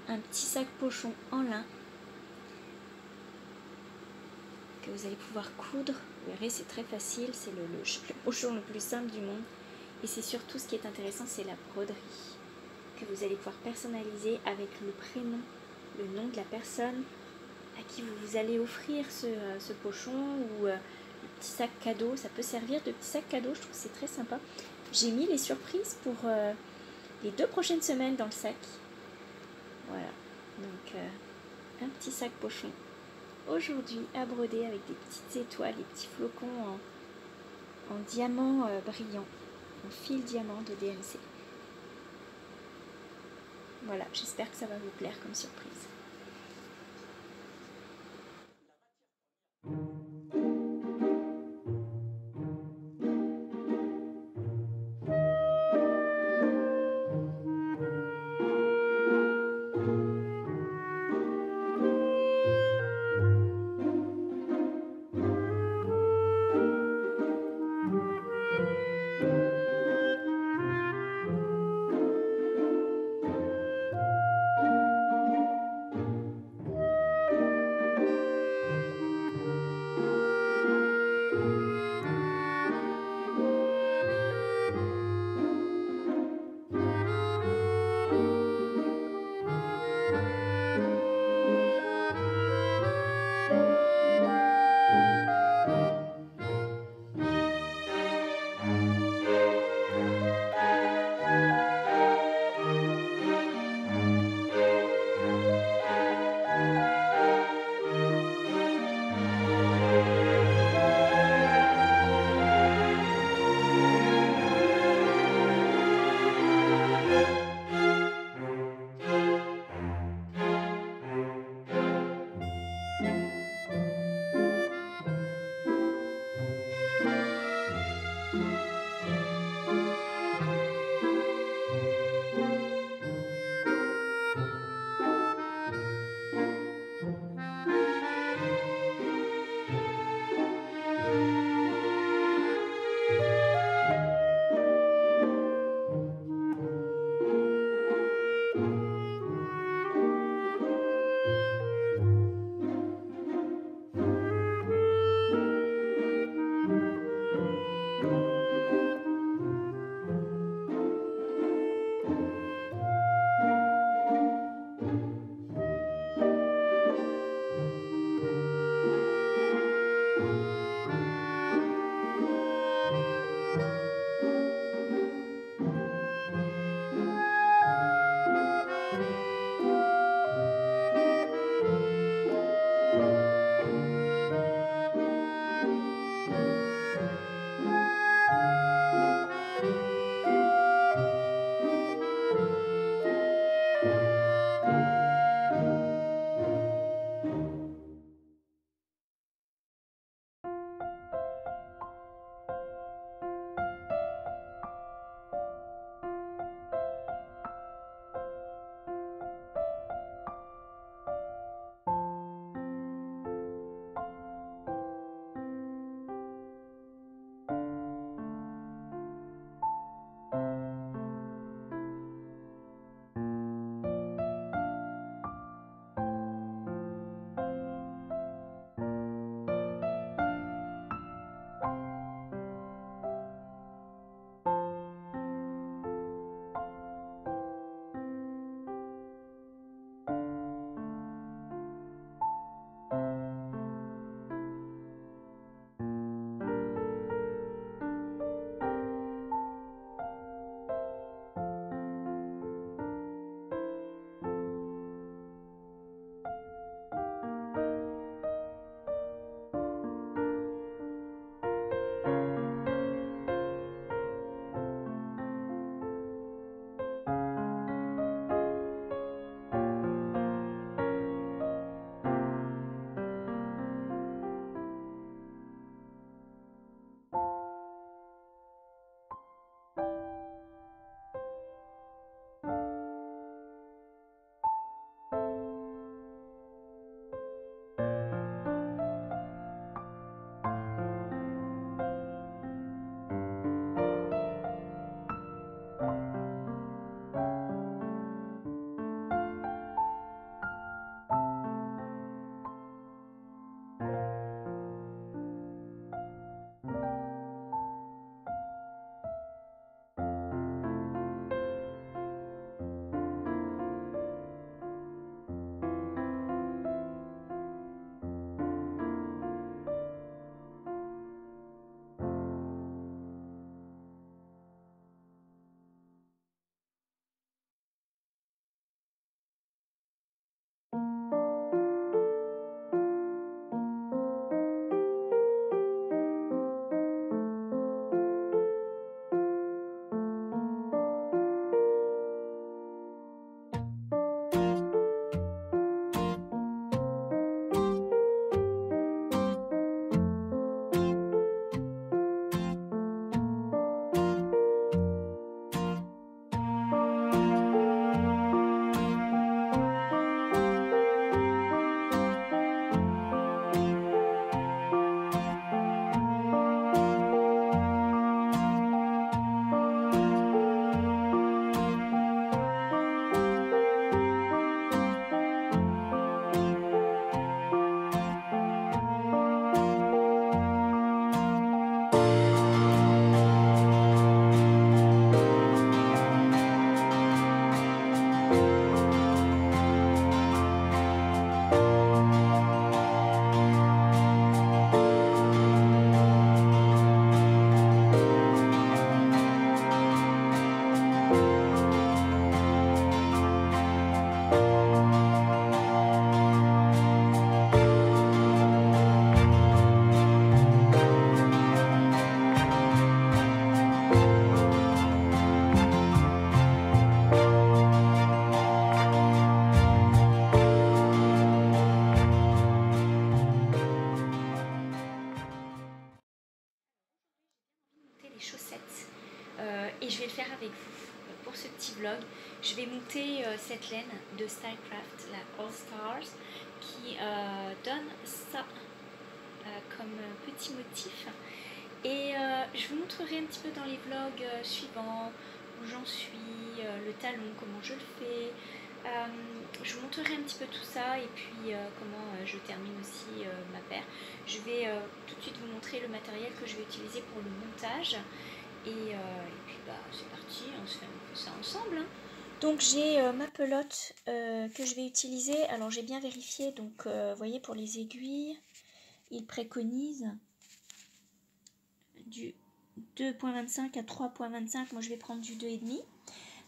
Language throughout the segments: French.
un petit sac pochon en lin que vous allez pouvoir coudre. Vous verrez, c'est très facile, c'est le pochon le plus simple du monde. Et c'est surtout ce qui est intéressant, c'est la broderie que vous allez pouvoir personnaliser avec le prénom, le nom de la personne à qui vous allez offrir ce pochon ou le petit sac cadeau. Ça peut servir de petit sac cadeau, je trouve que c'est très sympa. J'ai mis les surprises pour les 2 prochaines semaines dans le sac. Voilà, donc un petit sac pochon aujourd'hui à broder avec des petites étoiles, des petits flocons en diamant brillant, en fil diamant de DMC. Voilà, j'espère que ça va vous plaire comme surprise. les chaussettes et je vais le faire avec vous pour ce petit vlog. Je vais monter cette laine de Stylecraft, la All Stars, qui donne ça comme petit motif. Et je vous montrerai un petit peu dans les vlogs suivants où j'en suis, le talon, comment je le fais. Je vous montrerai un petit peu tout ça et puis comment je termine aussi ma paire. Je vais tout de suite vous montrer le matériel que je vais utiliser pour le montage. Et puis bah, c'est parti, on fait ça ensemble. Hein. Donc j'ai ma pelote que je vais utiliser. Alors j'ai bien vérifié, donc vous voyez pour les aiguilles, il préconise du 2.25 à 3.25. Moi je vais prendre du 2,5.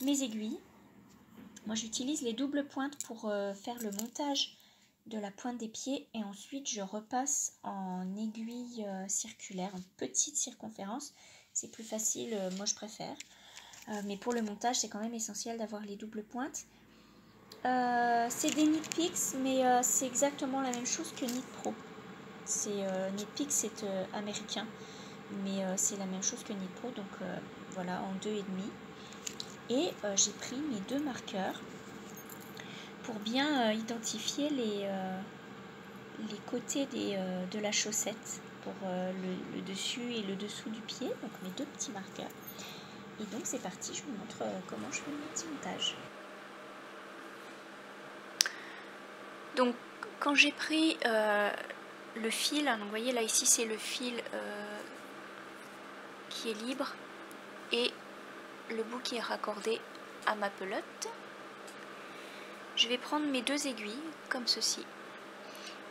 Mes aiguilles, moi j'utilise les doubles pointes pour faire le montage de la pointe des pieds et ensuite je repasse en aiguille circulaire, en petite circonférence. C'est plus facile, moi je préfère. Mais pour le montage c'est quand même essentiel d'avoir les doubles pointes. C'est des Knit Picks, mais c'est exactement la même chose que Knit Pro. Knit Picks c'est américain, mais c'est la même chose que Knit Pro, donc voilà, en 2,5. Et j'ai pris mes 2 marqueurs pour bien identifier les côtés de la chaussette pour le dessus et le dessous du pied, donc mes 2 petits marqueurs. Et donc c'est parti, je vous montre comment je fais mon petit montage. Donc quand j'ai pris le fil, donc vous voyez là ici c'est le fil qui est libre et le bout qui est raccordé à ma pelote. Je vais prendre mes 2 aiguilles comme ceci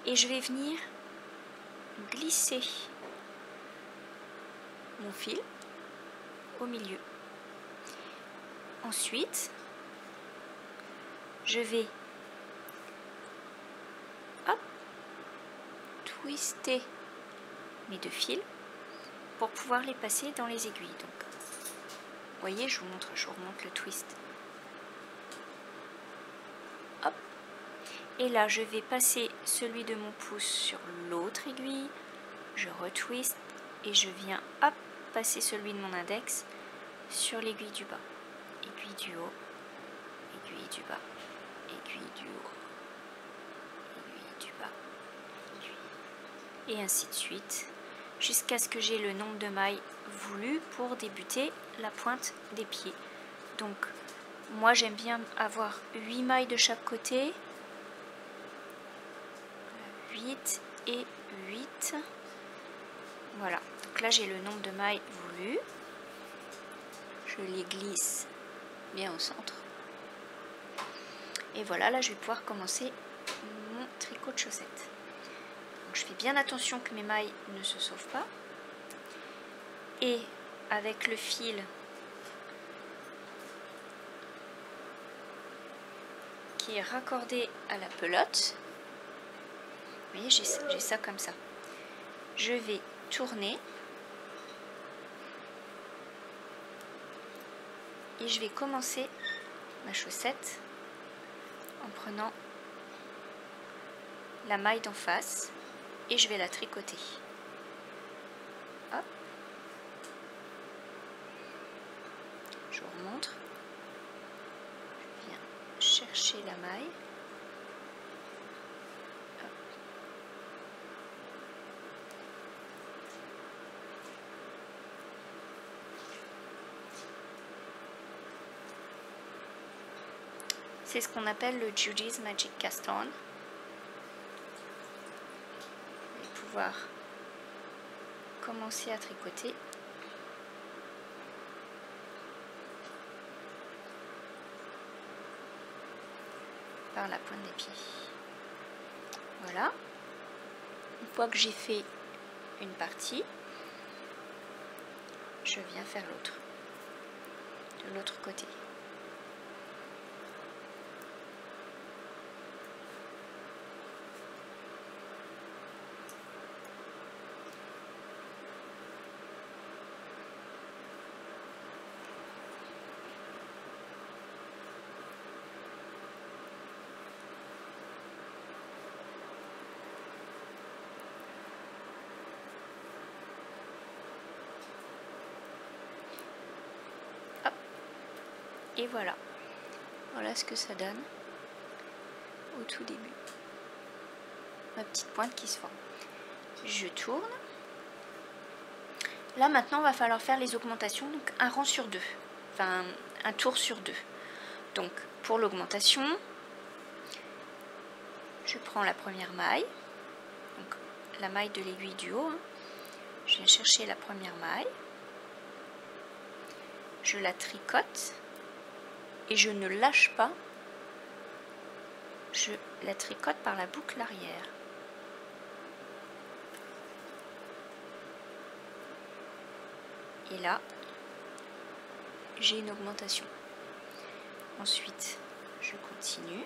et je vais venir glisser mon fil au milieu. Ensuite, je vais twister mes 2 fils pour pouvoir les passer dans les aiguilles. Donc, vous voyez, je vous remonte le twist. Hop. Et là, je vais passer celui de mon pouce sur l'autre aiguille. Je retwiste et je viens, hop, passer celui de mon index sur l'aiguille du bas. Aiguille du haut, aiguille du bas, aiguille du haut, aiguille du bas, aiguille. Et ainsi de suite, jusqu'à ce que j'ai le nombre de mailles voulu pour débuter la pointe des pieds. Donc, moi j'aime bien avoir 8 mailles de chaque côté. 8 et 8. Voilà, donc là j'ai le nombre de mailles voulu. Je les glisse bien au centre. Et voilà, là je vais pouvoir commencer mon tricot de chaussette. Donc, je fais bien attention que mes mailles ne se sauvent pas. Et avec le fil qui est raccordé à la pelote, vous voyez, j'ai ça comme ça. Je vais tourner et je vais commencer ma chaussette en prenant la maille d'en face et je vais la tricoter. Hop. Je vous remontre. Je viens chercher la maille. Hop. C'est ce qu'on appelle le Judy's Magic Cast-On. Je vais pouvoir commencer à tricoter. Par la pointe des pieds. Voilà. Une fois que j'ai fait une partie, je viens faire l'autre. De l'autre côté. Et voilà. Voilà ce que ça donne au tout début. Ma petite pointe qui se forme. Je tourne. Là maintenant il va falloir faire les augmentations, donc un rang sur deux, enfin un tour sur deux. Donc pour l'augmentation, je prends la première maille, donc la maille de l'aiguille du haut, hein. Je viens chercher la première maille, je la tricote et je ne lâche pas, je la tricote par la boucle arrière. Et là, j'ai une augmentation. Ensuite, je continue.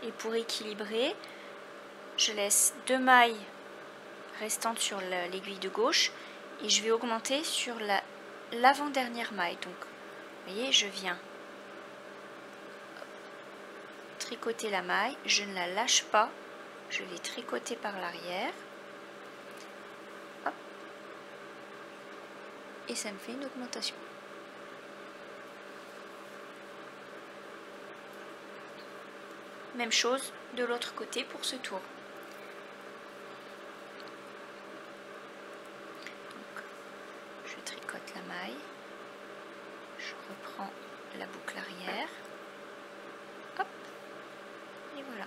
Et pour équilibrer, je laisse 2 mailles restantes sur l'aiguille de gauche et je vais augmenter sur l'avant-dernière maille. Donc, vous voyez, je viens tricoter la maille, je ne la lâche pas, je vais tricoter par l'arrière. Et ça me fait une augmentation. Même chose de l'autre côté pour ce tour. Donc, je tricote la maille, je reprends la boucle arrière, hop, et voilà.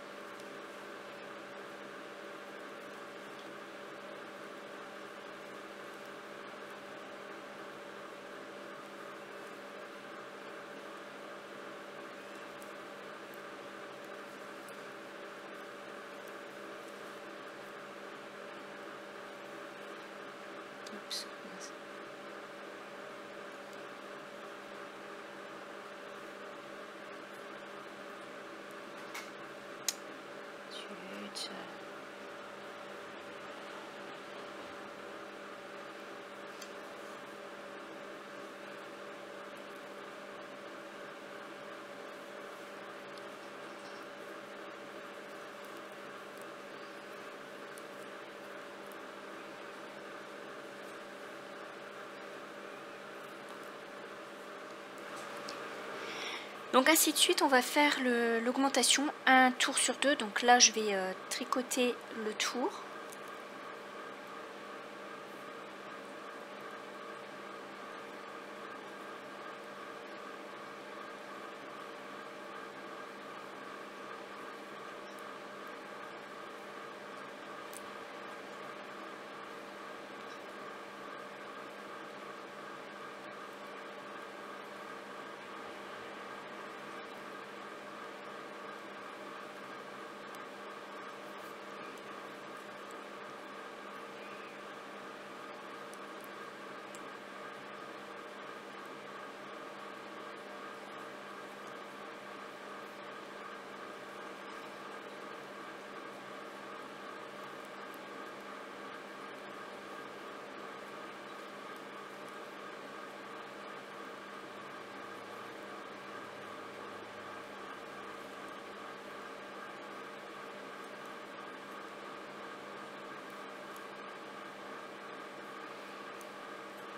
Oups, mince. Zut. Donc ainsi de suite, on va faire l'augmentation un tour sur deux. Donc là, je vais tricoter le tour.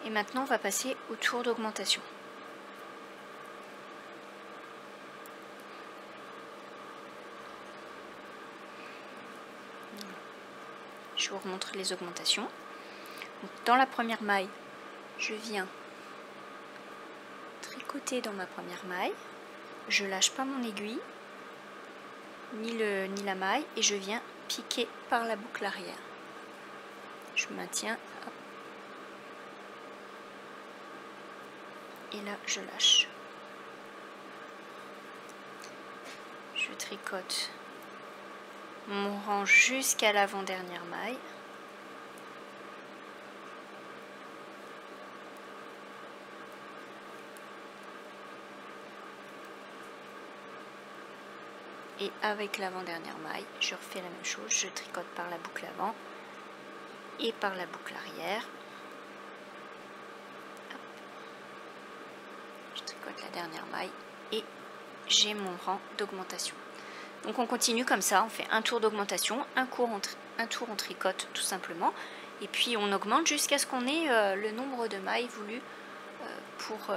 Et maintenant, on va passer au tour d'augmentation. Je vous remontre les augmentations. Donc, dans la première maille, je viens tricoter dans ma première maille. Je lâche pas mon aiguille, ni la maille, et je viens piquer par la boucle arrière. Je maintiens. Hop. Et là, je lâche. Je tricote mon rang jusqu'à l'avant-dernière maille. Et avec l'avant-dernière maille, je refais la même chose. Je tricote par la boucle avant et par la boucle arrière. Je tricote la dernière maille et j'ai mon rang d'augmentation. Donc on continue comme ça, on fait un tour d'augmentation, un tour on tricote tout simplement, et puis on augmente jusqu'à ce qu'on ait le nombre de mailles voulu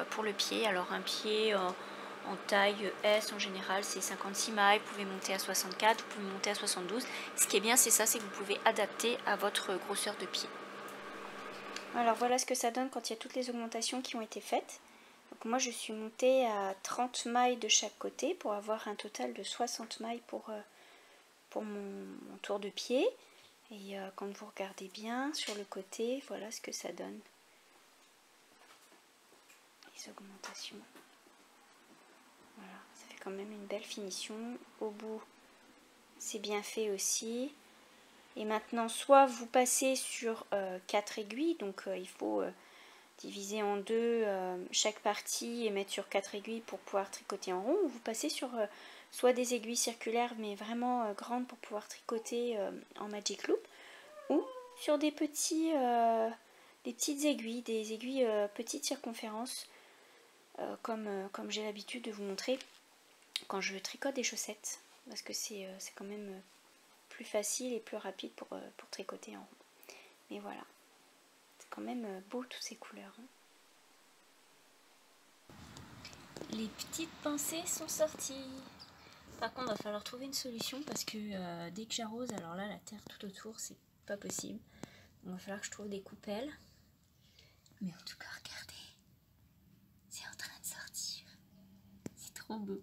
pour le pied. Alors un pied en taille S en général c'est 56 mailles, vous pouvez monter à 64, vous pouvez monter à 72. Ce qui est bien c'est ça, c'est que vous pouvez adapter à votre grosseur de pied. Alors voilà ce que ça donne quand il y a toutes les augmentations qui ont été faites. Donc moi je suis montée à 30 mailles de chaque côté pour avoir un total de 60 mailles pour mon tour de pied. Et quand vous regardez bien sur le côté, voilà ce que ça donne. Les augmentations. Voilà, ça fait quand même une belle finition. Au bout, c'est bien fait aussi. Et maintenant, soit vous passez sur 4 aiguilles, donc il faut diviser en deux chaque partie et mettre sur 4 aiguilles pour pouvoir tricoter en rond, ou vous passez sur soit des aiguilles circulaires mais vraiment grandes pour pouvoir tricoter en Magic Loop, ou sur des petites aiguilles, des aiguilles petites circonférences comme j'ai l'habitude de vous montrer quand je tricote des chaussettes, parce que c'est quand même plus facile et plus rapide pour tricoter en rond. Mais voilà, c'est quand même beau toutes ces couleurs. Les petites pensées sont sorties. Par contre, il va falloir trouver une solution parce que dès que j'arrose, alors là, la terre tout autour, c'est pas possible. Il va falloir que je trouve des coupelles. Mais en tout cas, regardez, c'est en train de sortir. C'est trop beau.